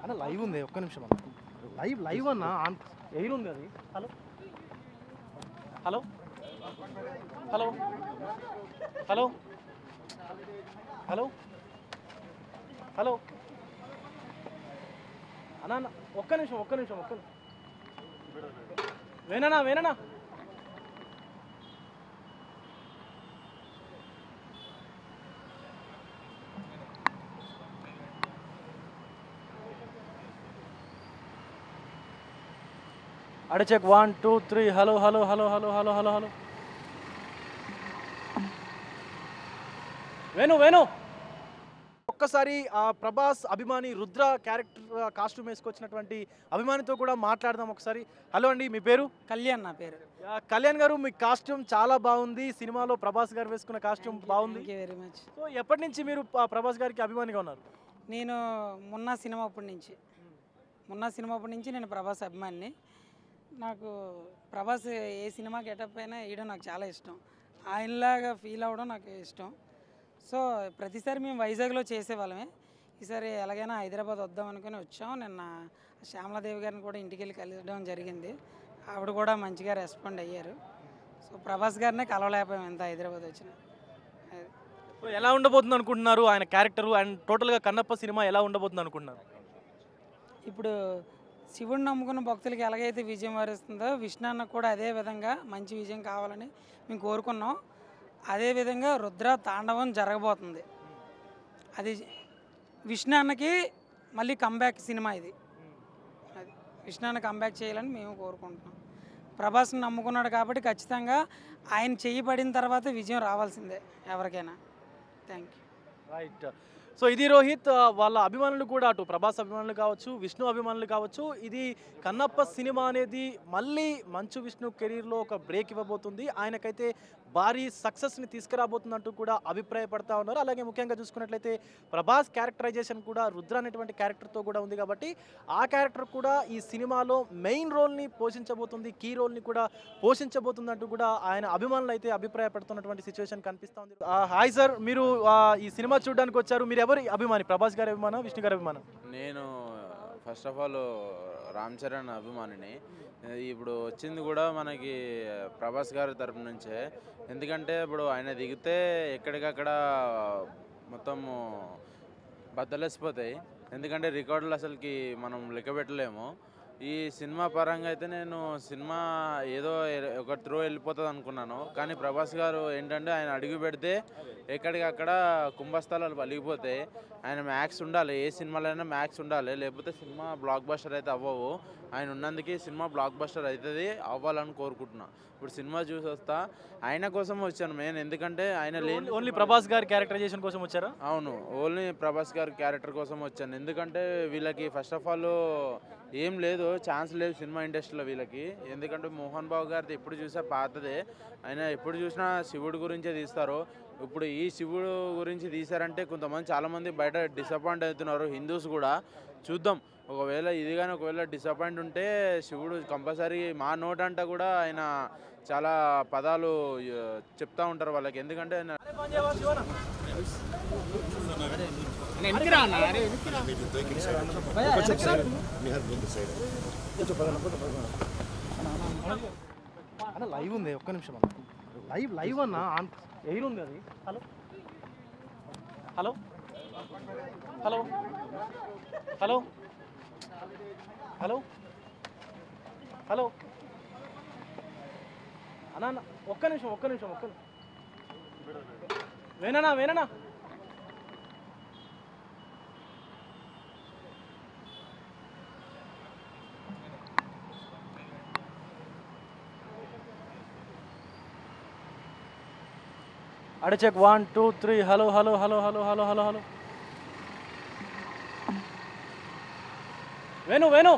అన్న లైవ్ ఉంది, ఒక్క నిమిషం అన్న. లైవ్ అన్న ఎయిర్ ఉంది అది. Hello hello hello hello hello hello అన్న ఒక్క నిమిషం వేననా చెక్ 1 2 3 హలో వేణు ఒక్కసారి ప్రభాస్ అభిమాని రుద్ర క్యారెక్టర్ కాస్ట్యూమ్ వేసుకొచ్చినటువంటి అభిమానితో కూడా మాట్లాడదాం ఒకసారి. హలో అండి, మీ పేరు? కళ్యాణ్. నా పేరు కళ్యాణ్ గారు. మీ కాస్ట్యూమ్ చాలా బాగుంది, సినిమాలో ప్రభాస్ గారు వేసుకున్న కాస్ట్యూమ్ బాగుంది. Very much. సో ఎప్పటి నుంచి మీరు ప్రభాస్ గారికి అభిమానిగా ఉన్నారు? నేను మొన్న సినిమా అప్పటి నుంచి నేను ప్రభాస్ అభిమానిని. నాకు ప్రభాస్ ఏ సినిమా గెటప్ అయినా వేయడం నాకు చాలా ఇష్టం. ఆయనలాగా ఫీల్ అవ్వడం నాకు ఇష్టం. సో ప్రతిసారి మేము వైజాగ్లో చేసేవాళ్ళమే. ఈసారి ఎలాగైనా హైదరాబాద్ వద్దాం అనుకుని వచ్చాం. నిన్న శ్యామలాదేవి గారిని కూడా ఇంటికి వెళ్ళి కలవడం జరిగింది. ఆవిడ కూడా మంచిగా రెస్పాండ్ అయ్యారు. సో ప్రభాస్ గారినే కలవలేకపోయాం ఎంత హైదరాబాద్ వచ్చినా. ఎలా ఉండబోతుంది అనుకుంటున్నారు ఆయన క్యారెక్టర్ అండ్ టోటల్గా కన్నప్ప సినిమా ఎలా ఉండబోతుంది అనుకుంటున్నారు? ఇప్పుడు శివుడిని నమ్ముకున్న భక్తులకి ఎలాగైతే విజయం వరిస్తుందో విష్ణు అన్న కూడా అదే విధంగా మంచి విజయం కావాలని మేము కోరుకున్నాం. అదేవిధంగా రుద్ర తాండవం జరగబోతుంది. అది విష్ణు అన్నకి మళ్ళీ కంబ్యాక్ సినిమా ఇది. అది విష్ణు అన్న కంబ్యాక్ చేయాలని మేము కోరుకుంటున్నాం. ప్రభాస్ని నమ్ముకున్నాడు కాబట్టి ఖచ్చితంగా ఆయన చెయ్యి పడిన తర్వాత విజయం రావాల్సిందే ఎవరికైనా. Thank you. రైట్. సో ఇది రోహిత్, వాళ్ళ అభిమానులు కూడా అటు ప్రభాస్ అభిమానులు కావచ్చు, విష్ణు అభిమానులు కావచ్చు, ఇది కన్నప్ప సినిమా అనేది మళ్ళీ మంచు విష్ణు కెరీర్లో ఒక బ్రేక్ ఇవ్వబోతుంది, ఆయనకైతే భారీ సక్సెస్ని తీసుకురాబోతున్నట్టు కూడా అభిప్రాయపడతా ఉన్నారు. అలాగే ముఖ్యంగా చూసుకున్నట్లయితే ప్రభాస్ క్యారెక్టరైజేషన్ కూడా రుద్ర అనేటువంటి క్యారెక్టర్తో కూడా ఉంది కాబట్టి ఆ క్యారెక్టర్ కూడా ఈ సినిమాలో మెయిన్ రోల్ని పోషించబోతుంది, కీ రోల్ని కూడా పోషించబోతున్నట్టు కూడా ఆయన అభిమానులు అయితే అభిప్రాయపడుతున్నటువంటి సిచ్యువేషన్ కనిపిస్తూ ఉంది. హాయ్ సార్, మీరు ఈ సినిమా చూడడానికి వచ్చారు, మీరు ఎవరి అభిమాని? ప్రభాస్ గారి అభిమానం, విష్ణు గారి అభిమానం? నేను first of all Ram Charan అభిమానిని. ఇప్పుడు వచ్చింది కూడా మనకి ప్రభాస్ గారి తరపు నుంచే. ఎందుకంటే ఇప్పుడు ఆయన దిగితే ఎక్కడికక్కడ మొత్తం బద్దలేసిపోతాయి. ఎందుకంటే రికార్డులు అసలుకి మనం లెక్క పెట్టలేము. ఈ సినిమా పరంగా అయితే నేను సినిమా ఏదో ఒక త్రో వెళ్ళిపోతుంది అనుకున్నాను. కానీ ప్రభాస్ గారు ఏంటంటే ఆయన అడుగు పెడితే ఎక్కడికక్కడ కుంభస్థలాలు పలిగిపోతాయి. ఆయన మ్యాక్స్ ఉండాలి, ఏ సినిమాలైనా మ్యాక్స్ ఉండాలి, లేకపోతే సినిమా బ్లాక్ బస్టర్ అయితే అవ్వవు. ఆయన ఉన్నందుకే సినిమా బ్లాక్ బస్టర్ అవుతుంది, అవ్వాలని కోరుకుంటున్నా. ఇప్పుడు సినిమా చూసి వస్తా, ఆయన కోసం వచ్చాను మెయిన్. ఎందుకంటే ఆయన లేని ఓన్లీ ప్రభాస్ గారి క్యారెక్టరైజేషన్ కోసం వచ్చారా? అవును, ఓన్లీ ప్రభాస్ గారి క్యారెక్టర్ కోసం వచ్చాను. ఎందుకంటే వీళ్ళకి ఫస్ట్ ఆఫ్ ఆల్ ఏం లేదు, ఛాన్స్ లేదు సినిమా ఇండస్ట్రీలో వీళ్ళకి. ఎందుకంటే మోహన్ బాబు గారిది ఎప్పుడు చూసా పాతదే, ఆయన ఎప్పుడు చూసినా శివుడి గురించే తీస్తారు. ఇప్పుడు ఈ శివుడు గురించి తీశారంటే కొంతమంది చాలామంది బయట డిసప్పాయింట్ అవుతున్నారు, హిందూస్ కూడా. చూద్దాం, ఒకవేళ ఇది కానీ ఒకవేళ డిసప్పాయింట్ ఉంటే శివుడు కంపల్సరీ మా నోట్ అంట కూడా ఆయన చాలా పదాలు చెప్తా ఉంటారు వాళ్ళకి. ఎందుకంటే లైవ్ ఉంది, ఒక్క నిమిషం అన్న. లైవ్ అన్న ఎయిర్ ఉంది అది. Hello hello hello hello hello hello అన్న ఒక్క నిమిషం వేననా చెక్ 1 2 3 హలో వేణు